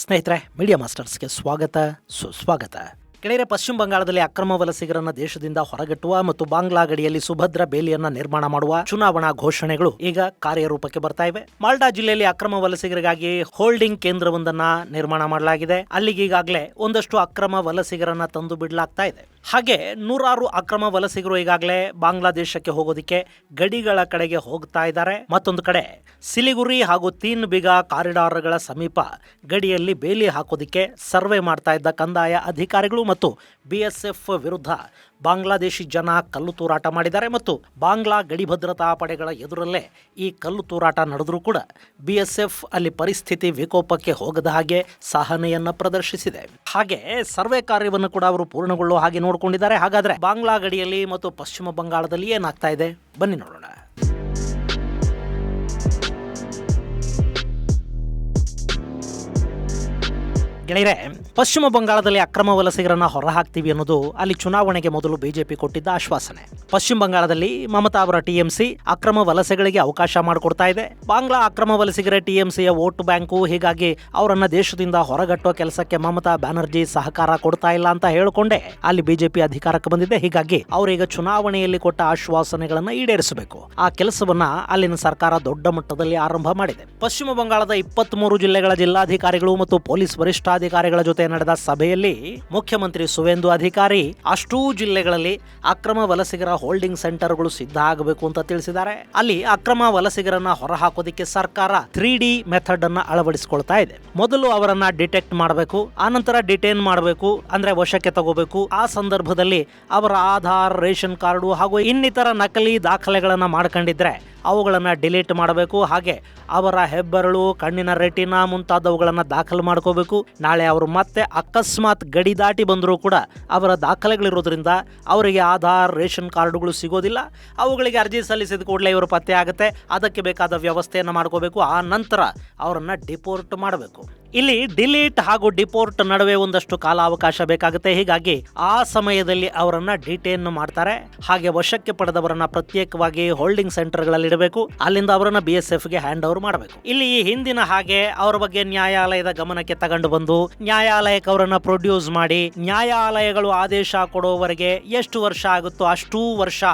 ಸ್ನೇಹಿತರೆ, ಮೀಡಿಯಾ ಮಾಸ್ಟರ್ಸ್ಗೆ ಸ್ವಾಗತ ಸುಸ್ವಾಗತ. ಗೆಳೆಯರೆ, ಪಶ್ಚಿಮ ಬಂಗಾಳದಲ್ಲಿ ಅಕ್ರಮ ವಲಸಿಗರನ್ನ ದೇಶದಿಂದ ಹೊರಗಟ್ಟುವ ಮತ್ತು ಬಾಂಗ್ಲಾ ಗಡಿಯಲ್ಲಿ ಸುಭದ್ರ ಬೇಲಿಯನ್ನ ನಿರ್ಮಾಣ ಮಾಡುವ ಚುನಾವಣಾ ಘೋಷಣೆಗಳು ಈಗ ಕಾರ್ಯರೂಪಕ್ಕೆ ಬರ್ತಾ ಇವೆ. ಮಾಲ್ಡಾ ಜಿಲ್ಲೆಯಲ್ಲಿ ಅಕ್ರಮ ವಲಸಿಗರಿಗಾಗಿ ಹೋಲ್ಡಿಂಗ್ ಕೇಂದ್ರವೊಂದನ್ನ ನಿರ್ಮಾಣ ಮಾಡಲಾಗಿದೆ. ಅಲ್ಲಿಗೆ ಈಗಾಗಲೇ ಒಂದಷ್ಟು ಅಕ್ರಮ ವಲಸಿಗರನ್ನ ತಂದು ಬಿಡಲಾಗ್ತಾ ಇದೆ. ಹಾಗೆ ನೂರಾರು ಅಕ್ರಮ ವಲಸಿಗರು ಈಗಾಗಲೇ ಬಾಂಗ್ಲಾದೇಶಕ್ಕೆ ಹೋಗೋದಿಕ್ಕೆ ಗಡಿಗಳ ಕಡೆಗೆ ಹೋಗ್ತಾ ಇದ್ದಾರೆ. ಮತ್ತೊಂದು ಕಡೆ ಸಿಲಿಗುರಿ ಹಾಗೂ ತೀನ್ ಬಿಗಾ ಕಾರಿಡಾರ್ಗಳ ಸಮೀಪ ಗಡಿಯಲ್ಲಿ ಬೇಲಿ ಹಾಕೋದಿಕ್ಕೆ ಸರ್ವೆ ಮಾಡ್ತಾ ಇದ್ದ ಕಂದಾಯ ಅಧಿಕಾರಿಗಳು ಮತ್ತು BSF ವಿರುದ್ಧ ಬಾಂಗ್ಲಾದೇಶಿ ಜನ ಕಲ್ಲು ತೂರಾಟ ಮಾಡಿದ್ದಾರೆ. ಮತ್ತು ಬಾಂಗ್ಲಾ ಗಡಿ ಭದ್ರತಾ ಪಡೆಗಳ ಎದುರಲ್ಲೇ ಈ ಕಲ್ಲು ತೂರಾಟ ನಡೆದರೂ ಕೂಡ BSF ಅಲ್ಲಿ ಪರಿಸ್ಥಿತಿ ವಿಕೋಪಕ್ಕೆ ಹೋಗದ ಹಾಗೆ ಸಹನೆಯನ್ನ ಪ್ರದರ್ಶಿಸಿದೆ. ಹಾಗೆ ಸರ್ವೆ ಕಾರ್ಯವನ್ನು ಕೂಡ ಅವರು ಪೂರ್ಣಗೊಳ್ಳುವ ಹಾಗೆ ನೋಡಿಕೊಂಡಿದ್ದಾರೆ. ಹಾಗಾದ್ರೆ ಬಾಂಗ್ಲಾ ಗಡಿಯಲ್ಲಿ ಮತ್ತು ಪಶ್ಚಿಮ ಬಂಗಾಳದಲ್ಲಿ ಏನಾಗ್ತಾ ಇದೆ, ಬನ್ನಿ ನೋಡೋಣ. ಗೆಳೆಯರೆ, ಪಶ್ಚಿಮ ಬಂಗಾಳದಲ್ಲಿ ಅಕ್ರಮ ವಲಸಿಗರನ್ನ ಹೊರಹಾಕ್ತೀವಿ ಅನ್ನೋದು ಅಲ್ಲಿ ಚುನಾವಣೆಗೆ ಮೊದಲು ಬಿಜೆಪಿ ಕೊಟ್ಟಿದ್ದ ಆಶ್ವಾಸನೆ. ಪಶ್ಚಿಮ ಬಂಗಾಳದಲ್ಲಿ ಮಮತಾ ಅವರ TMC ಅಕ್ರಮ ವಲಸೆಗಳಿಗೆ ಅವಕಾಶ ಮಾಡಿಕೊಡ್ತಾ ಇದೆ. ಬಾಂಗ್ಲಾ ಅಕ್ರಮ ವಲಸಿಗರ TMCಯ ವೋಟ್ ಬ್ಯಾಂಕು. ಹೀಗಾಗಿ ಅವರನ್ನ ದೇಶದಿಂದ ಹೊರಗಟ್ಟುವ ಕೆಲಸಕ್ಕೆ ಮಮತಾ ಬ್ಯಾನರ್ಜಿ ಸಹಕಾರ ಕೊಡ್ತಾ ಇಲ್ಲ ಅಂತ ಹೇಳಿಕೊಂಡೆ ಅಲ್ಲಿ ಬಿಜೆಪಿ ಅಧಿಕಾರಕ್ಕೆ ಬಂದಿದೆ. ಹೀಗಾಗಿ ಅವರೀಗ ಚುನಾವಣೆಯಲ್ಲಿ ಕೊಟ್ಟ ಆಶ್ವಾಸನೆಗಳನ್ನ ಈಡೇರಿಸಬೇಕು. ಆ ಕೆಲಸವನ್ನ ಅಲ್ಲಿನ ಸರ್ಕಾರ ದೊಡ್ಡ ಮಟ್ಟದಲ್ಲಿ ಆರಂಭ ಮಾಡಿದೆ. ಪಶ್ಚಿಮ ಬಂಗಾಳದ 23 ಜಿಲ್ಲೆಗಳ ಜಿಲ್ಲಾಧಿಕಾರಿಗಳು ಮತ್ತು ಪೊಲೀಸ್ ವರಿಷ್ಠಾಧಿಕಾರಿಗಳ ಜೊತೆ ನಡೆದ ಸಭೆಯಲ್ಲಿ ಮುಖ್ಯಮಂತ್ರಿ ಸುವೇಂದು ಅಧಿಕಾರಿ ಅಷ್ಟೂ ಜಿಲ್ಲೆಗಳಲ್ಲಿ ಅಕ್ರಮ ವಲಸಿಗರ ಹೋಲ್ಡಿಂಗ್ ಸೆಂಟರ್ಗಳು ಸಿದ್ಧ ಆಗಬೇಕು ಅಂತ ತಿಳಿಸಿದ್ದಾರೆ. ಅಲ್ಲಿ ಅಕ್ರಮ ವಲಸಿಗರನ್ನ ಹೊರಹಾಕೋದಿಕ್ಕೆ ಸರ್ಕಾರ 3D ಮೆಥಡ್ ಅನ್ನ ಅಳವಡಿಸಿಕೊಳ್ತಾ ಇದೆ. ಮೊದಲು ಅವರನ್ನ ಡಿಟೆಕ್ಟ್ ಮಾಡಬೇಕು, ಆನಂತರ ಡಿಟೇನ್ ಮಾಡಬೇಕು, ಅಂದ್ರೆ ವಶಕ್ಕೆ ತಗೋಬೇಕು. ಆ ಸಂದರ್ಭದಲ್ಲಿ ಅವರ ಆಧಾರ್, ರೇಷನ್ ಕಾರ್ಡು ಹಾಗೂ ಇನ್ನಿತರ ನಕಲಿ ದಾಖಲೆಗಳನ್ನ ಮಾಡ್ಕೊಂಡಿದ್ರೆ ಅವುಗಳನ್ನು ಡಿಲೀಟ್ ಮಾಡಬೇಕು. ಹಾಗೆ ಅವರ ಹೆಬ್ಬೆರಳು, ಕಣ್ಣಿನ ರೆಟಿನಾ ಮುಂತಾದವುಗಳನ್ನು ದಾಖಲು ಮಾಡ್ಕೋಬೇಕು. ನಾಳೆ ಅವರು ಮತ್ತೆ ಅಕಸ್ಮಾತ್ ಗಡಿ ದಾಟಿ ಬಂದರೂ ಕೂಡ ಅವರ ದಾಖಲೆಗಳಿರೋದ್ರಿಂದ ಅವರಿಗೆ ಆಧಾರ್, ರೇಷನ್ ಕಾರ್ಡುಗಳು ಸಿಗೋದಿಲ್ಲ. ಅವುಗಳಿಗೆ ಅರ್ಜಿ ಸಲ್ಲಿಸಿದ ಕೂಡಲೇ ಇವರು ಪತ್ತೆ ಆಗುತ್ತೆ. ಅದಕ್ಕೆ ಬೇಕಾದ ವ್ಯವಸ್ಥೆಯನ್ನು ಮಾಡ್ಕೋಬೇಕು. ಆ ನಂತರ ಅವರನ್ನು ಡಿಪೋರ್ಟ್ ಮಾಡಬೇಕು. ಇಲ್ಲಿ ಡಿಲೀಟ್ ಹಾಗೂ ಡಿಪೋರ್ಟ್ ನಡುವೆ ಒಂದಷ್ಟು ಕಾಲಾವಕಾಶ ಬೇಕಾಗುತ್ತೆ. ಹೀಗಾಗಿ ಆ ಸಮಯದಲ್ಲಿ ಅವರನ್ನ ಡಿಟೇನ್ ಮಾಡ್ತಾರೆ. ಹಾಗೆ ವಶಕ್ಕೆ ಪಡೆದವರನ್ನ ಪ್ರತ್ಯೇಕವಾಗಿ ಹೋಲ್ಡಿಂಗ್ ಸೆಂಟರ್ಗಳಲ್ಲಿ ಇಡಬೇಕು. ಅಲ್ಲಿಂದ ಅವರನ್ನ BSFಗೆ ಹ್ಯಾಂಡ್ ಓವರ್ ಮಾಡಬೇಕು. ಇಲ್ಲಿ ಹಿಂದಿನ ಹಾಗೆ ಅವರ ಬಗ್ಗೆ ನ್ಯಾಯಾಲಯದ ಗಮನಕ್ಕೆ ತಗೊಂಡು ಬಂದು ನ್ಯಾಯಾಲಯಕ್ಕೆ ಅವರನ್ನ ಪ್ರೊಡ್ಯೂಸ್ ಮಾಡಿ ನ್ಯಾಯಾಲಯಗಳು ಆದೇಶ ಕೊಡೋವರೆಗೆ ಎಷ್ಟು ವರ್ಷ ಆಗುತ್ತೋ ಅಷ್ಟೂ ವರ್ಷ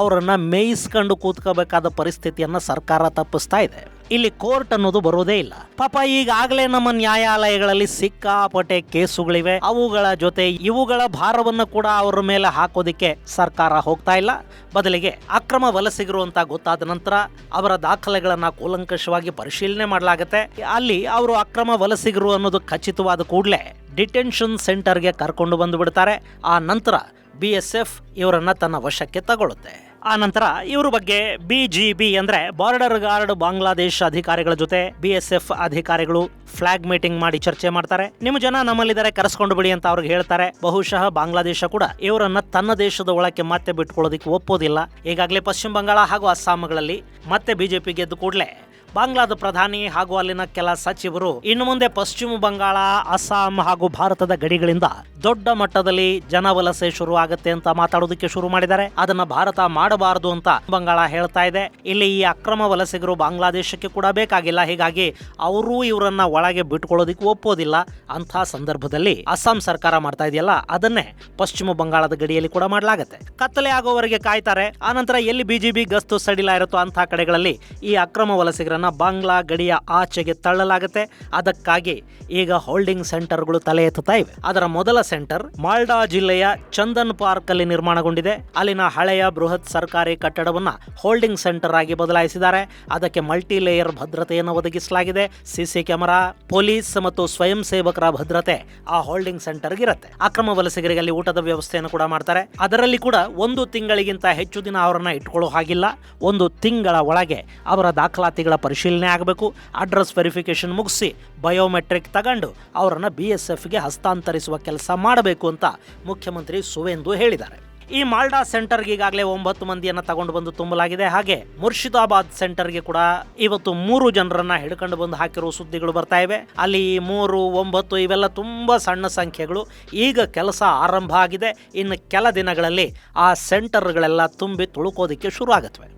ಅವರನ್ನ ಮೇಯಿಸ್ಕೊಂಡು ಕೂತ್ಕೋಬೇಕಾದ ಪರಿಸ್ಥಿತಿಯನ್ನ ಸರ್ಕಾರ ತಪ್ಪಿಸ್ತಾ ಇದೆ. ಇಲ್ಲಿ ಕೋರ್ಟ್ ಅನ್ನೋದು ಬರೋದೇ ಇಲ್ಲ. ಪಾಪ ಈಗಾಗಲೇ ನಮ್ಮ ನ್ಯಾಯಾಲಯಗಳಲ್ಲಿ ಸಿಕ್ಕಾಪಟ್ಟೆ ಕೇಸುಗಳಿವೆ. ಅವುಗಳ ಜೊತೆ ಇವುಗಳ ಭಾರವನ್ನು ಕೂಡ ಅವರ ಮೇಲೆ ಹಾಕೋದಿಕ್ಕೆ ಸರ್ಕಾರ ಹೋಗ್ತಾ ಇಲ್ಲ. ಬದಲಿಗೆ ಅಕ್ರಮ ವಲಸಿಗರು ಅಂತ ಗೊತ್ತಾದ ನಂತರ ಅವರ ದಾಖಲೆಗಳನ್ನ ಕೂಲಂಕಷವಾಗಿ ಪರಿಶೀಲನೆ ಮಾಡಲಾಗುತ್ತೆ. ಅಲ್ಲಿ ಅವರು ಅಕ್ರಮ ವಲಸಿಗರು ಅನ್ನೋದು ಖಚಿತವಾದ ಕೂಡಲೇ ಡಿಟೆನ್ಷನ್ ಸೆಂಟರ್ಗೆ ಕರ್ಕೊಂಡು ಬಂದು ಬಿಡ್ತಾರೆ. ಆ ನಂತರ BSF ಇವರನ್ನ ತನ್ನ ವಶಕ್ಕೆ ತಗೊಳ್ಳುತ್ತೆ. ಆ ನಂತರ ಇವ್ರ ಬಗ್ಗೆ BGB ಅಂದ್ರೆ ಬಾರ್ಡರ್ ಗಾರ್ಡ್ ಬಾಂಗ್ಲಾದೇಶ ಅಧಿಕಾರಿಗಳ ಜೊತೆ BSF ಅಧಿಕಾರಿಗಳು ಫ್ಲಾಗ್ ಮೀಟಿಂಗ್ ಮಾಡಿ ಚರ್ಚೆ ಮಾಡ್ತಾರೆ. ನಿಮ್ಮ ಜನ ನಮ್ಮಲ್ಲಿದ್ದಾರೆ, ಕರೆಸ್ಕೊಂಡು ಬಿಡಿ ಅಂತ ಅವ್ರಿಗೆ ಹೇಳ್ತಾರೆ. ಬಹುಶಃ ಬಾಂಗ್ಲಾದೇಶ ಕೂಡ ಇವರನ್ನ ತನ್ನ ದೇಶದ ಒಳಕ್ಕೆ ಮತ್ತೆ ಬಿಟ್ಕೊಳ್ಳೋದಿಕ್ಕೆ ಒಪ್ಪೋದಿಲ್ಲ. ಈಗಾಗಲೇ ಪಶ್ಚಿಮ ಬಂಗಾಳ ಹಾಗೂ ಅಸ್ಸಾಂಗಳಲ್ಲಿ ಮತ್ತೆ BJP ಗೆದ್ದು ಕೂಡಲೇ ಬಾಂಗ್ಲಾದ ಪ್ರಧಾನಿ ಹಾಗೂ ಅಲ್ಲಿನ ಕೆಲ ಸಚಿವರು ಇನ್ನು ಮುಂದೆ ಪಶ್ಚಿಮ ಬಂಗಾಳ, ಅಸ್ಸಾಂ ಹಾಗೂ ಭಾರತದ ಗಡಿಗಳಿಂದ ದೊಡ್ಡ ಮಟ್ಟದಲ್ಲಿ ಜನವಲಸೆ ಶುರು ಆಗುತ್ತೆ ಅಂತ ಮಾತಾಡೋದಕ್ಕೆ ಶುರು ಮಾಡಿದ್ದಾರೆ. ಅದನ್ನ ಭಾರತ ಮಾಡಬಾರದು ಅಂತ ಬಂಗಾಳ ಹೇಳ್ತಾ ಇದೆ. ಇಲ್ಲಿ ಈ ಅಕ್ರಮ ವಲಸಿಗರು ಬಾಂಗ್ಲಾದೇಶಕ್ಕೆ ಕೂಡ ಬೇಕಾಗಿಲ್ಲ. ಹೀಗಾಗಿ ಅವರು ಇವರನ್ನ ಒಳಗೆ ಬಿಟ್ಕೊಳ್ಳೋದಿಕ್ಕೆ ಒಪ್ಪೋದಿಲ್ಲ. ಅಂಥ ಸಂದರ್ಭದಲ್ಲಿ ಅಸ್ಸಾಂ ಸರ್ಕಾರ ಮಾಡ್ತಾ ಇದೆಯಲ್ಲ, ಅದನ್ನೇ ಪಶ್ಚಿಮ ಬಂಗಾಳದ ಗಡಿಯಲ್ಲಿ ಕೂಡ ಮಾಡಲಾಗುತ್ತೆ. ಕತ್ತಲೆ ಆಗೋವರೆಗೆ ಕಾಯ್ತಾರೆ. ಆನಂತರ ಎಲ್ಲಿ BGB ಗಸ್ತು ಸಡಿಲ ಇರುತ್ತೋ ಅಂಥ ಕಡೆಗಳಲ್ಲಿ ಈ ಅಕ್ರಮ ವಲಸಿಗರನ್ನ ಬಾಂಗ್ಲಾ ಗಡಿಯ ಆಚೆಗೆ ತಳ್ಳಲಾಗುತ್ತೆ. ಅದಕ್ಕಾಗಿ ಈಗ ಹೋಲ್ಡಿಂಗ್ ಸೆಂಟರ್ಗಳು ತಲೆ ಎತ್ತುತ್ತಾ ಇವೆ. ಅದರ ಮೊದಲ ಸೆಂಟರ್ ಮಾಲ್ಡಾ ಜಿಲ್ಲೆಯ ಚಂದನ್ ಪಾರ್ಕ್ ಅಲ್ಲಿ ನಿರ್ಮಾಣಗೊಂಡಿದೆ. ಅಲ್ಲಿನ ಹಳೆಯ ಬೃಹತ್ ಸರ್ಕಾರಿ ಕಟ್ಟಡವನ್ನ ಹೋಲ್ಡಿಂಗ್ ಸೆಂಟರ್ ಆಗಿ ಬದಲಾಯಿಸಿದ್ದಾರೆ. ಅದಕ್ಕೆ ಮಲ್ಟಿ ಲೇಯರ್ ಭದ್ರತೆಯನ್ನು ಒದಗಿಸಲಾಗಿದೆ. CC ಕ್ಯಾಮೆರಾ, ಪೊಲೀಸ್ ಮತ್ತು ಸ್ವಯಂ ಸೇವಕರ ಭದ್ರತೆ ಆ ಹೋಲ್ಡಿಂಗ್ ಸೆಂಟರ್ಗೆ ಇರುತ್ತೆ. ಅಕ್ರಮ ವಲಸಿಗರಿಗೆ ಅಲ್ಲಿ ಊಟದ ವ್ಯವಸ್ಥೆಯನ್ನು ಕೂಡ ಮಾಡ್ತಾರೆ. ಅದರಲ್ಲಿ ಕೂಡ 1 ತಿಂಗಳಿಗಿಂತ ಹೆಚ್ಚು ದಿನ ಅವರನ್ನ ಇಟ್ಕೊಳ್ಳೋ ಹಾಗಿಲ್ಲ. 1 ತಿಂಗಳ ಒಳಗೆ ಅವರ ದಾಖಲಾತಿಗಳ ಪರಿಶೀಲನೆ ಆಗಬೇಕು. ಅಡ್ರೆಸ್ ವೆರಿಫಿಕೇಶನ್ ಮುಗಿಸಿ ಬಯೋಮೆಟ್ರಿಕ್ ತಗೊಂಡು ಅವರನ್ನ BSFಗೆ ಹಸ್ತಾಂತರಿಸುವ ಕೆಲಸ ಮಾಡಬೇಕು ಅಂತ ಮುಖ್ಯಮಂತ್ರಿ ಸುವೇಂದು ಹೇಳಿದ್ದಾರೆ. ಈ ಮಾಲ್ಡಾ ಸೆಂಟರ್ಗೆ ಈಗಾಗಲೇ 9 ಮಂದಿಯನ್ನ ತಗೊಂಡು ಬಂದು ತುಂಬಲಾಗಿದೆ. ಹಾಗೆ ಮುರ್ಷಿದಾಬಾದ್ ಸೆಂಟರ್ಗೆ ಕೂಡ ಇವತ್ತು 3 ಜನರನ್ನ ಹಿಡ್ಕೊಂಡು ಬಂದು ಹಾಕಿರುವ ಸುದ್ದಿಗಳು ಬರ್ತಾ ಇವೆ. ಅಲ್ಲಿ 3, 9 ಇವೆಲ್ಲ ತುಂಬಾ ಸಣ್ಣ ಸಂಖ್ಯೆಗಳು. ಈಗ ಕೆಲಸ ಆರಂಭ ಆಗಿದೆ. ಇನ್ನು ಕೆಲ ದಿನಗಳಲ್ಲಿ ಆ ಸೆಂಟರ್ಗಳೆಲ್ಲ ತುಂಬಿ ತುಳುಕೋದಿಕ್ಕೆ ಶುರು ಆಗುತ್ತವೆ.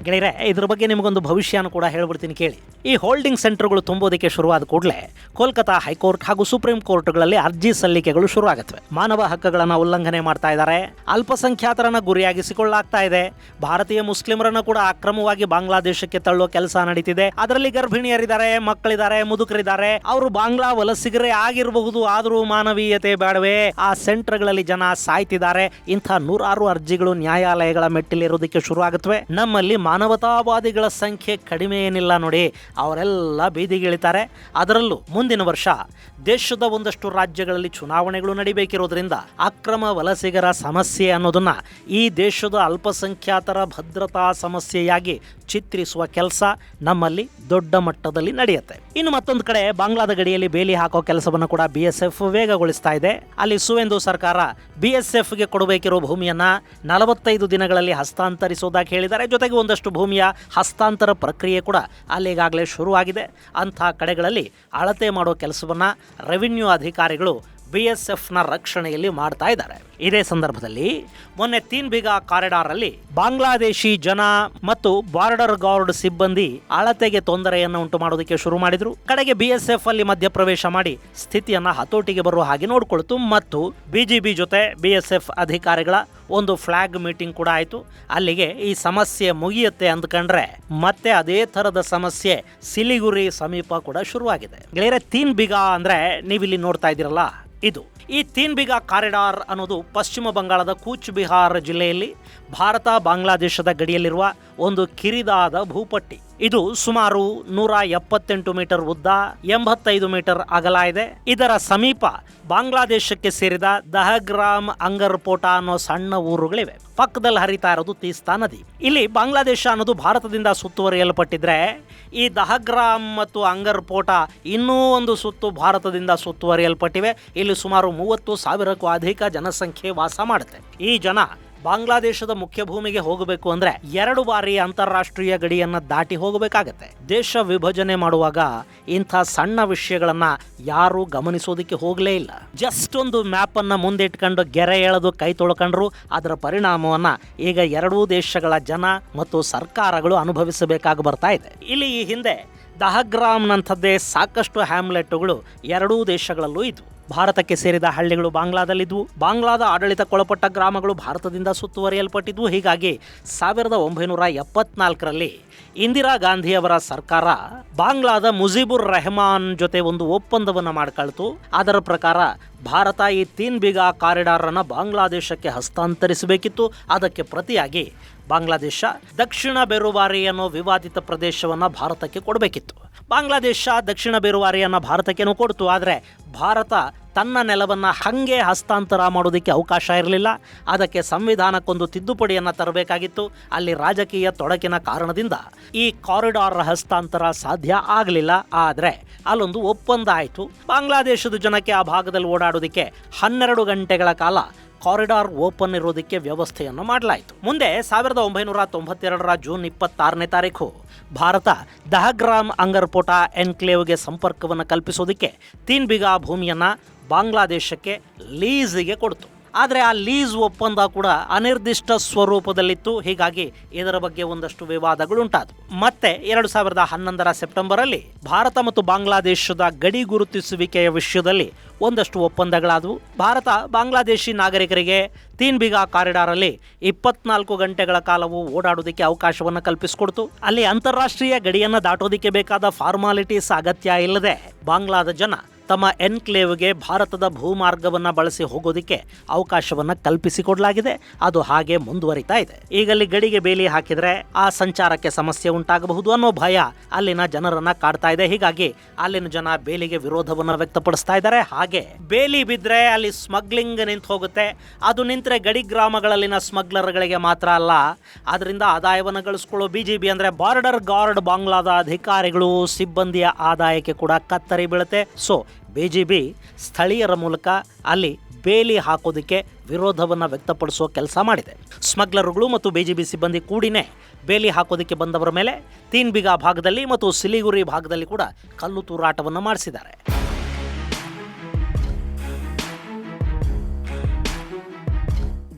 ಗೆಳೆಯರೆ, ಇದ್ರ ಬಗ್ಗೆ ನಿಮಗೊಂದು ಭವಿಷ್ಯನೂ ಕೂಡ ಹೇಳ್ಬಿಡ್ತೀನಿ ಕೇಳಿ. ಈ ಹೋಲ್ಡಿಂಗ್ ಸೆಂಟರ್ಗಳು ತುಂಬೋದಕ್ಕೆ ಶುರುವಾದ ಕೂಡಲೇ ಕೋಲ್ಕತಾ ಹೈಕೋರ್ಟ್ ಹಾಗೂ ಸುಪ್ರೀಂ ಕೋರ್ಟ್ಗಳಲ್ಲಿ ಅರ್ಜಿ ಸಲ್ಲಿಕೆಗಳು ಶುರುವಾಗುತ್ತವೆ. ಮಾನವ ಹಕ್ಕುಗಳನ್ನು ಉಲ್ಲಂಘನೆ ಮಾಡ್ತಾ ಇದ್ದಾರೆ, ಅಲ್ಪಸಂಖ್ಯಾತರನ್ನ ಗುರಿಯಾಗಿಸಿಕೊಳ್ಳಲಾಗ್ತಾ ಇದೆ, ಭಾರತೀಯ ಮುಸ್ಲಿಮರನ್ನು ಕೂಡ ಅಕ್ರಮವಾಗಿ ಬಾಂಗ್ಲಾದೇಶಕ್ಕೆ ತಳ್ಳುವ ಕೆಲಸ ನಡೀತಿದೆ. ಅದರಲ್ಲಿ ಗರ್ಭಿಣಿಯರಿದ್ದಾರೆ, ಮಕ್ಕಳಿದ್ದಾರೆ, ಮುದುಕರಿದ್ದಾರೆ. ಅವರು ಬಾಂಗ್ಲಾ ವಲಸಿಗರೇ ಆಗಿರಬಹುದು, ಆದರೂ ಮಾನವೀಯತೆ ಬೇಡವೇ? ಆ ಸೆಂಟರ್ಗಳಲ್ಲಿ ಜನ ಸಾಯ್ತಿದ್ದಾರೆ. ಇಂಥ ನೂರಾರು ಅರ್ಜಿಗಳು ನ್ಯಾಯಾಲಯಗಳ ಮೆಟ್ಟಿಲಿರೋದಕ್ಕೆ ಶುರುವಾಗುತ್ತವೆ. ನಮ್ಮಲ್ಲಿ ಮಾನವತಾವಾದಿಗಳ ಸಂಖ್ಯೆ ಕಡಿಮೆ ಏನಿಲ್ಲ ನೋಡಿ, ಅವರೆಲ್ಲ ಬೀದಿಗಿಳಿತಾರೆ. ಅದರಲ್ಲೂ ಮುಂದಿನ ವರ್ಷ ದೇಶದ ಒಂದಷ್ಟು ರಾಜ್ಯಗಳಲ್ಲಿ ಚುನಾವಣೆಗಳು ನಡಿಬೇಕಿರೋದ್ರಿಂದ ಅಕ್ರಮ ವಲಸಿಗರ ಸಮಸ್ಯೆ ಅನ್ನೋದನ್ನ ಈ ದೇಶದ ಅಲ್ಪಸಂಖ್ಯಾತರ ಭದ್ರತಾ ಸಮಸ್ಯೆಯಾಗಿ ಚಿತ್ರಿಸುವ ಕೆಲಸ ನಮ್ಮಲ್ಲಿ ದೊಡ್ಡ ಮಟ್ಟದಲ್ಲಿ ನಡೆಯುತ್ತೆ. ಇನ್ನು ಮತ್ತೊಂದು ಕಡೆ ಬಾಂಗ್ಲಾದ ಗಡಿಯಲ್ಲಿ ಬೇಲಿ ಹಾಕೋ ಕೆಲಸವನ್ನು ಕೂಡ BSF ವೇಗಗೊಳಿಸ್ತಾ ಇದೆ. ಅಲ್ಲಿ ಸುವೇಂದು ಸರ್ಕಾರ BSFಗೆ ಕೊಡಬೇಕಿರೋ ಭೂಮಿಯನ್ನ 45 ದಿನಗಳಲ್ಲಿ ಹಸ್ತಾಂತರಿಸೋದಾಗಿ ಹೇಳಿದ್ದಾರೆ. ಜೊತೆಗೆ ಒಂದಷ್ಟು ಭೂಮಿಯ ಹಸ್ತಾಂತರ ಪ್ರಕ್ರಿಯೆ ಕೂಡ ಅಲ್ಲಿಗಾಗಲೇ ಶುರುವಾಗಿದೆ. ಅಂಥ ಕಡೆಗಳಲ್ಲಿ ಅಳತೆ ಮಾಡೋ ಕೆಲಸವನ್ನ ರೆವಿನ್ಯೂ ಅಧಿಕಾರಿಗಳು BSFನ ರಕ್ಷಣೆಯಲ್ಲಿ ಮಾಡ್ತಾ ಇದ್ದಾರೆ. ಇದೇ ಸಂದರ್ಭದಲ್ಲಿ ಮೊನ್ನೆ 3 ಬಿಗಾ ಕಾರಿಡಾರ್ ಅಲ್ಲಿ ಬಾಂಗ್ಲಾದೇಶಿ ಜನ ಮತ್ತು ಬಾರ್ಡರ್ ಗಾರ್ಡ್ ಸಿಬ್ಬಂದಿ ಅಳತೆಗೆ ತೊಂದರೆಯನ್ನು ಉಂಟು ಮಾಡೋದಕ್ಕೆ ಶುರು ಮಾಡಿದ್ರು. ಕಡೆಗೆ BSF ಅಲ್ಲಿ ಮಧ್ಯಪ್ರವೇಶ ಮಾಡಿ ಸ್ಥಿತಿಯನ್ನ ಹತೋಟಿಗೆ ಬರುವ ಹಾಗೆ ನೋಡ್ಕೊಳ್ತು. ಮತ್ತು BGB ಜೊತೆ BSF ಅಧಿಕಾರಿಗಳ ಒಂದು ಫ್ಲಾಗ್ ಮೀಟಿಂಗ್ ಕೂಡ ಆಯಿತು. ಅಲ್ಲಿಗೆ ಈ ಸಮಸ್ಯೆ ಮುಗಿಯುತ್ತೆ ಅಂದ್ಕೊಂಡ್ರೆ ಮತ್ತೆ ಅದೇ ಥರದ ಸಮಸ್ಯೆ ಸಿಲಿಗುರಿ ಸಮೀಪ ಕೂಡ ಶುರುವಾಗಿದೆ. ಗೆಳೆಯರೆ, 3 ಬಿಗಾ ಅಂದ್ರೆ ನೀವಿಲ್ಲಿ ನೋಡ್ತಾ ಇದ್ದೀರಲ್ಲ, ಇದು ಈ 3 ಬಿಗಾ ಕಾರಿಡಾರ್ ಅನ್ನೋದು ಪಶ್ಚಿಮ ಬಂಗಾಳದ ಕೂಚ್ ಬಿಹಾರ್ ಜಿಲ್ಲೆಯಲ್ಲಿ ಭಾರತ ಬಾಂಗ್ಲಾದೇಶದ ಗಡಿಯಲ್ಲಿರುವ ಒಂದು ಕಿರಿದಾದ ಭೂಪಟ್ಟಿ. ಇದು ಸುಮಾರು 178 ಮೀಟರ್ ಉದ್ದ, 85 ಮೀಟರ್ ಅಗಲ ಇದೆ. ಇದರ ಸಮೀಪ ಬಾಂಗ್ಲಾದೇಶಕ್ಕೆ ಸೇರಿದ ದಹಗ್ರಾಮ್, ಅಂಗರ್ಪೋಟ ಅನ್ನೋ ಸಣ್ಣ ಊರುಗಳಿವೆ. ಪಕ್ಕದಲ್ಲಿ ಹರಿತಾ ಇರೋದು ತೀಸ್ತಾ ನದಿ. ಇಲ್ಲಿ ಬಾಂಗ್ಲಾದೇಶ ಅನ್ನೋದು ಭಾರತದಿಂದ ಸುತ್ತುವರಿಯಲ್ಪಟ್ಟಿದ್ರೆ, ಈ ದಹಗ್ರಾಮ್ ಮತ್ತು ಅಂಗರ್ಪೋಟ ಇನ್ನೂ ಒಂದು ಸುತ್ತು ಭಾರತದಿಂದ ಸುತ್ತುವರಿಯಲ್ಪಟ್ಟಿವೆ. ಇಲ್ಲಿ ಸುಮಾರು 30,000ಕ್ಕೂ ಅಧಿಕ ಜನಸಂಖ್ಯೆ ವಾಸ ಮಾಡುತ್ತೆ. ಈ ಜನ ಬಾಂಗ್ಲಾದೇಶದ ಮುಖ್ಯ ಭೂಮಿಗೆ ಹೋಗಬೇಕು ಅಂದ್ರೆ 2 ಬಾರಿ ಅಂತಾರಾಷ್ಟ್ರೀಯ ಗಡಿಯನ್ನ ದಾಟಿ ಹೋಗಬೇಕಾಗತ್ತೆ. ದೇಶ ವಿಭಜನೆ ಮಾಡುವಾಗ ಇಂಥ ಸಣ್ಣ ವಿಷಯಗಳನ್ನ ಯಾರು ಗಮನಿಸೋದಕ್ಕೆ ಹೋಗಲೇ ಇಲ್ಲ. ಜಸ್ಟ್ ಒಂದು ಮ್ಯಾಪ್ ಅನ್ನ ಮುಂದಿಟ್ಕೊಂಡು ಗೆರೆ ಎಳೆದು ಕೈ ತೊಳ್ಕೊಂಡ್ರು. ಅದರ ಪರಿಣಾಮವನ್ನ ಈಗ 2 ದೇಶಗಳ ಜನ ಮತ್ತು ಸರ್ಕಾರಗಳು ಅನುಭವಿಸಬೇಕಾಗಿ ಬರ್ತಾ ಇದೆ. ಇಲ್ಲಿ ಈ ಹಿಂದೆ ದಹಗ್ರಾಮ್ನಂಥದ್ದೇ ಸಾಕಷ್ಟು ಹ್ಯಾಮ್ಲೆಟ್ಗಳು 2 ದೇಶಗಳಲ್ಲೂ ಇದ್ವು. ಭಾರತಕ್ಕೆ ಸೇರಿದ ಹಳ್ಳಿಗಳು ಬಾಂಗ್ಲಾದಲ್ಲಿದ್ವು. ಬಾಂಗ್ಲಾದ ಆಡಳಿತಕ್ಕೊಳಪಟ್ಟ ಗ್ರಾಮಗಳು ಭಾರತದಿಂದ ಸುತ್ತುವರಿಯಲ್ಪಟ್ಟಿದ್ವು. ಹೀಗಾಗಿ 1974ರಲ್ಲಿ ಇಂದಿರಾ ಗಾಂಧಿಯವರ ಸರ್ಕಾರ ಬಾಂಗ್ಲಾದ ಮುಜಿಬುರ್ ರೆಹಮಾನ್ ಜೊತೆ ಒಂದು ಒಪ್ಪಂದವನ್ನು ಮಾಡಿಕೊಳ್ತು. ಅದರ ಪ್ರಕಾರ ಭಾರತ ಈ 3 ಬಿಗಾ ಕಾರಿಡಾರ್ ಅನ್ನು ಬಾಂಗ್ಲಾದೇಶಕ್ಕೆ ಹಸ್ತಾಂತರಿಸಬೇಕಿತ್ತು. ಅದಕ್ಕೆ ಪ್ರತಿಯಾಗಿ ಬಾಂಗ್ಲಾದೇಶ ದಕ್ಷಿಣ ಬೇರುವಾರಿ ಅನ್ನೋ ವಿವಾದಿತ ಪ್ರದೇಶವನ್ನು ಭಾರತಕ್ಕೆ ಕೊಡಬೇಕಿತ್ತು. ಬಾಂಗ್ಲಾದೇಶ ದಕ್ಷಿಣ ಬೇರುವಾರಿಯನ್ನು ಭಾರತಕ್ಕೇನೂ ಕೊಡ್ತು. ಆದರೆ ಭಾರತ ತನ್ನ ನೆಲವನ್ನು ಹಾಗೆ ಹಸ್ತಾಂತರ ಮಾಡೋದಕ್ಕೆ ಅವಕಾಶ ಇರಲಿಲ್ಲ. ಅದಕ್ಕೆ ಸಂವಿಧಾನಕ್ಕೊಂದು ತಿದ್ದುಪಡಿಯನ್ನು ತರಬೇಕಾಗಿತ್ತು. ಅಲ್ಲಿ ರಾಜಕೀಯ ತೊಡಕಿನ ಕಾರಣದಿಂದ ಈ ಕಾರಿಡಾರ್ ಹಸ್ತಾಂತರ ಸಾಧ್ಯ ಆಗಲಿಲ್ಲ. ಆದರೆ ಅಲ್ಲೊಂದು ಒಪ್ಪಂದ ಆಯಿತು. ಬಾಂಗ್ಲಾದೇಶದ ಜನಕ್ಕೆ ಆ ಭಾಗದಲ್ಲಿ ಓಡಾಡೋದಕ್ಕೆ 12 ಗಂಟೆಗಳ ಕಾಲ ಕಾರಿಡಾರ್ ಓಪನ್ ಇರೋದಕ್ಕೆ ವ್ಯವಸ್ಥೆಯನ್ನು ಮಾಡಲಾಯಿತು. ಮುಂದೆ 1992ರ ಜೂನ್ 26ನೇ ತಾರೀಕು ಭಾರತ ದಹಗ್ರಾಮ್ ಅಂಗರ್ಪೋಟ ಎನ್ಕ್ಲೇವ್ಗೆ ಸಂಪರ್ಕವನ್ನು ಕಲ್ಪಿಸೋದಕ್ಕೆ 3 ಬಿಗಾ ಭೂಮಿಯನ್ನು ಬಾಂಗ್ಲಾದೇಶಕ್ಕೆ ಲೀಸ್ಗೆ ಕೊಡ್ತು. ಆದರೆ ಆ ಲೀಸ್ ಒಪ್ಪಂದ ಕೂಡ ಅನಿರ್ದಿಷ್ಟ ಸ್ವರೂಪದಲ್ಲಿತ್ತು. ಹೀಗಾಗಿ ಇದರ ಬಗ್ಗೆ ಒಂದಷ್ಟು ವಿವಾದಗಳುಂಟಾದವು. ಮತ್ತೆ 2011ರ ಸೆಪ್ಟೆಂಬರಲ್ಲಿ ಭಾರತ ಮತ್ತು ಬಾಂಗ್ಲಾದೇಶದ ಗಡಿ ಗುರುತಿಸುವಿಕೆಯ ವಿಷಯದಲ್ಲಿ ಒಂದಷ್ಟು ಒಪ್ಪಂದಗಳಾದವು. ಭಾರತ ಬಾಂಗ್ಲಾದೇಶಿ ನಾಗರಿಕರಿಗೆ 3 ಬಿಗಾ ಕಾರಿಡಾರ್ ಅಲ್ಲಿ 24 ಗಂಟೆಗಳ ಕಾಲವು ಓಡಾಡೋದಕ್ಕೆ ಅವಕಾಶವನ್ನು ಕಲ್ಪಿಸಿಕೊಡ್ತು. ಅಲ್ಲಿ ಅಂತಾರಾಷ್ಟ್ರೀಯ ಗಡಿಯನ್ನು ದಾಟೋದಕ್ಕೆ ಬೇಕಾದ ಫಾರ್ಮಾಲಿಟೀಸ್ ಅಗತ್ಯ ಇಲ್ಲದೆ ಬಾಂಗ್ಲಾದ ಜನ ತಮ್ಮ ಎನ್ಕ್ಲೇವ್ಗೆ ಭಾರತದ ಭೂಮಾರ್ಗವನ್ನು ಬಳಸಿ ಹೋಗೋದಕ್ಕೆ ಅವಕಾಶವನ್ನು ಕಲ್ಪಿಸಿಕೊಡಲಾಗಿದೆ. ಅದು ಹಾಗೆ ಮುಂದುವರಿತಾ ಇದೆ. ಈಗಲ್ಲಿ ಗಡಿಗೆ ಬೇಲಿ ಹಾಕಿದ್ರೆ ಆ ಸಂಚಾರಕ್ಕೆ ಸಮಸ್ಯೆ ಉಂಟಾಗಬಹುದು ಅನ್ನೋ ಭಯ ಅಲ್ಲಿನ ಜನರನ್ನ ಕಾಡ್ತಾ ಇದೆ. ಹೀಗಾಗಿ ಅಲ್ಲಿನ ಜನ ಬೇಲಿಗೆ ವಿರೋಧವನ್ನು ವ್ಯಕ್ತಪಡಿಸ್ತಾ ಇದ್ದಾರೆ. ಹಾಗೆ ಬೇಲಿ ಬಿದ್ದರೆ ಅಲ್ಲಿ ಸ್ಮಗ್ಲಿಂಗ್ ನಿಂತು ಹೋಗುತ್ತೆ. ಅದು ನಿಂತರೆ ಗಡಿ ಗ್ರಾಮಗಳಲ್ಲಿನ ಸ್ಮಗ್ಲರ್ಗಳಿಗೆ ಮಾತ್ರ ಅಲ್ಲ, ಅದರಿಂದ ಆದಾಯವನ್ನು ಗಳಿಸ್ಕೊಳ್ಳೋ BGB ಅಂದರೆ ಬಾರ್ಡರ್ ಗಾರ್ಡ್ ಬಾಂಗ್ಲಾದ ಅಧಿಕಾರಿಗಳು ಸಿಬ್ಬಂದಿಯ ಆದಾಯಕ್ಕೆ ಕೂಡ ಕತ್ತರಿ ಬೀಳುತ್ತೆ. ಸೊ BGB ಸ್ಥಳೀಯರ ಮೂಲಕ ಅಲ್ಲಿ ಬೇಲಿ ಹಾಕೋದಕ್ಕೆ ವಿರೋಧವನ್ನು ವ್ಯಕ್ತಪಡಿಸುವ ಕೆಲಸ ಮಾಡಿದೆ. ಸ್ಮಗ್ಲರ್ಗಳು ಮತ್ತು BGB ಸಿಬ್ಬಂದಿ ಕೂಡಿನೇ ಬೇಲಿ ಹಾಕೋದಕ್ಕೆ ಬಂದವರ ಮೇಲೆ 3 ಬಿಗಾ ಭಾಗದಲ್ಲಿ ಮತ್ತು ಸಿಲಿಗುರಿ ಭಾಗದಲ್ಲಿ ಕೂಡ ಕಲ್ಲು ತೂರಾಟವನ್ನು ಮಾಡಿಸಿದ್ದಾರೆ.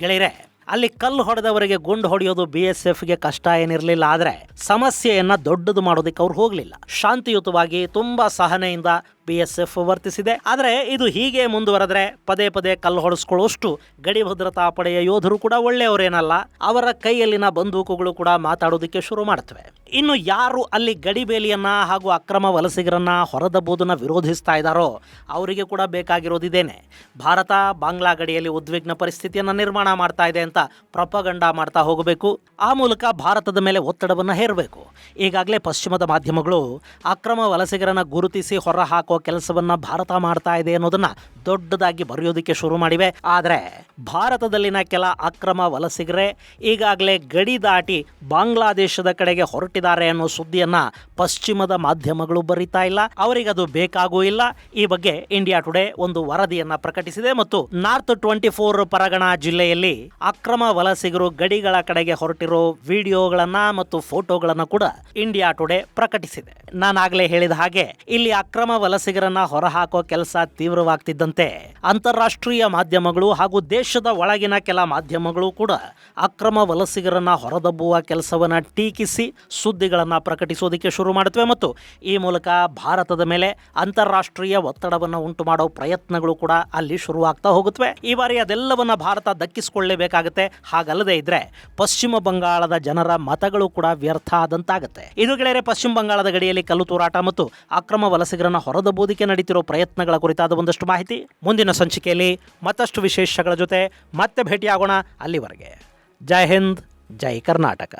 ಗೆಳೆಯರೆ, ಅಲ್ಲಿ ಕಲ್ಲು ಹೊಡೆದವರಿಗೆ ಗುಂಡು ಹೊಡೆಯೋದು BSFಗೆ ಕಷ್ಟ ಏನಿರಲಿಲ್ಲ. ಆದರೆ ಸಮಸ್ಯೆಯನ್ನ ದೊಡ್ಡದು ಮಾಡೋದಕ್ಕೆ ಅವ್ರು ಹೋಗಲಿಲ್ಲ. ಶಾಂತಿಯುತವಾಗಿ ತುಂಬಾ ಸಹನೆಯಿಂದ BSF ವರ್ತಿಸಿದೆ. ಆದರೆ ಇದು ಹೀಗೆ ಮುಂದುವರೆದ್ರೆ ಪದೇ ಪದೇ ಕಲ್ಲು ಹೊಡೆಸ್ಕೊಳ್ಳೋಷ್ಟು ಗಡಿ ಭದ್ರತಾ ಪಡೆಯ ಯೋಧರು ಕೂಡ ಒಳ್ಳೆಯವರೇನಲ್ಲ. ಅವರ ಕೈಯಲ್ಲಿನ ಬಂದೂಕುಗಳು ಕೂಡ ಮಾತಾಡೋದಕ್ಕೆ ಶುರು ಮಾಡ್ತವೆ. ಇನ್ನು ಯಾರು ಅಲ್ಲಿ ಗಡಿ ಬೇಲಿಯನ್ನ ಹಾಗೂ ಅಕ್ರಮ ವಲಸಿಗರನ್ನ ಹೊರದಬ್ಬುವುದನ್ನ ವಿರೋಧಿಸ್ತಾ ಇದ್ದಾರೋ ಅವರಿಗೆ ಕೂಡ ಬೇಕಾಗಿರೋದಿದೇನೆ. ಭಾರತ ಬಾಂಗ್ಲಾ ಗಡಿಯಲ್ಲಿ ಉದ್ವಿಗ್ನ ಪರಿಸ್ಥಿತಿಯನ್ನು ನಿರ್ಮಾಣ ಮಾಡ್ತಾ ಇದೆ ಅಂತ ಪ್ರಪಗಂಡ ಮಾಡ್ತಾ ಹೋಗಬೇಕು. ಆ ಮೂಲಕ ಭಾರತದ ಮೇಲೆ ಒತ್ತಡವನ್ನು ಹೇರಬೇಕು. ಈಗಾಗಲೇ ಪಶ್ಚಿಮದ ಮಾಧ್ಯಮಗಳು ಅಕ್ರಮ ವಲಸಿಗರನ್ನ ಗುರುತಿಸಿ ಹೊರ ಹಾಕುವ ಕೆಲಸವನ್ನ ಭಾರತ ಮಾಡ್ತಾ ಇದೆ ಅನ್ನೋದನ್ನ ದೊಡ್ಡದಾಗಿ ಬರೆಯೋದಕ್ಕೆ ಶುರು ಮಾಡಿವೆ. ಆದರೆ ಭಾರತದಲ್ಲಿನ ಕೆಲ ಅಕ್ರಮ ವಲಸಿಗರೇ ಈಗಾಗಲೇ ಗಡಿ ದಾಟಿ ಬಾಂಗ್ಲಾದೇಶದ ಕಡೆಗೆ ಹೊರಟಿದ್ದಾರೆ ಅನ್ನೋ ಸುದ್ದಿಯನ್ನ ಪಶ್ಚಿಮದ ಮಾಧ್ಯಮಗಳು ಬರೀತಾ ಇಲ್ಲ. ಅವರಿಗದು ಬೇಕಾಗೂ ಇಲ್ಲ. ಈ ಬಗ್ಗೆ ಇಂಡಿಯಾ ಟುಡೇ ಒಂದು ವರದಿಯನ್ನ ಪ್ರಕಟಿಸಿದೆ ಮತ್ತು ನಾರ್ತ್ 24 ಪರಗಣ ಜಿಲ್ಲೆಯಲ್ಲಿ ಅಕ್ರಮ ವಲಸಿಗರು ಗಡಿಗಳ ಕಡೆಗೆ ಹೊರಟಿರೋ ವಿಡಿಯೋಗಳನ್ನ ಮತ್ತು ಫೋಟೋಗಳನ್ನ ಕೂಡ ಇಂಡಿಯಾ ಟುಡೇ ಪ್ರಕಟಿಸಿದೆ. ನಾನಾಗಲೇ ಹೇಳಿದ ಹಾಗೆ ಇಲ್ಲಿ ಅಕ್ರಮ ವಲಸಿಗರನ್ನ ಹೊರಹಾಕೋ ಕೆಲಸ ತೀವ್ರವಾಗ್ತಿದ್ದಂತೆ ಅಂತಾರಾಷ್ಟ್ರೀಯ ಮಾಧ್ಯಮಗಳು ಹಾಗೂ ದೇಶದ ಒಳಗಿನ ಕೆಲ ಮಾಧ್ಯಮಗಳು ಕೂಡ ಅಕ್ರಮ ವಲಸಿಗರನ್ನ ಹೊರದಬ್ಬುವ ಕೆಲಸವನ್ನ ಟೀಕಿಸಿ ಸುದ್ದಿಗಳನ್ನ ಪ್ರಕಟಿಸೋದಕ್ಕೆ ಶುರು ಮಾಡುತ್ತವೆ ಮತ್ತು ಈ ಮೂಲಕ ಭಾರತದ ಮೇಲೆ ಅಂತಾರಾಷ್ಟ್ರೀಯ ಒತ್ತಡವನ್ನು ಉಂಟು ಮಾಡೋ ಪ್ರಯತ್ನಗಳು ಕೂಡ ಅಲ್ಲಿ ಶುರುವಾಗ್ತಾ ಹೋಗುತ್ತವೆ. ಈ ಬಾರಿ ಅದೆಲ್ಲವನ್ನ ಭಾರತ ದಕ್ಕಿಸಿಕೊಳ್ಳಲೇಬೇಕಾಗುತ್ತೆ. ಹಾಗಲ್ಲದೆ ಇದ್ರೆ ಪಶ್ಚಿಮ ಬಂಗಾಳದ ಜನರ ಮತಗಳು ಕೂಡ ವ್ಯರ್ಥ ಆದಂತಾಗುತ್ತೆ. ಇದು ಗೆಳೆಯರೆ ಪಶ್ಚಿಮ ಬಂಗಾಳದ ಗಡಿಯಲ್ಲಿ ಕಲ್ಲು ತೂರಾಟ ಮತ್ತು ಅಕ್ರಮ ವಲಸಿಗರನ್ನ ಹೊರದಬ್ಬುವುದಕ್ಕೆ ನಡೀತಿರೋ ಪ್ರಯತ್ನಗಳ ಕುರಿತಾದ ಒಂದಷ್ಟು ಮಾಹಿತಿ. ಮುಂದಿನ ಸಂಚಿಕೆಯಲ್ಲಿ ಮತ್ತಷ್ಟು ವಿಶೇಷಗಳ ಜೊತೆ ಮತ್ತೆ ಭೇಟಿಯಾಗೋಣ. ಅಲ್ಲಿವರೆಗೆ ಜೈ ಹಿಂದ್, ಜೈ ಕರ್ನಾಟಕ.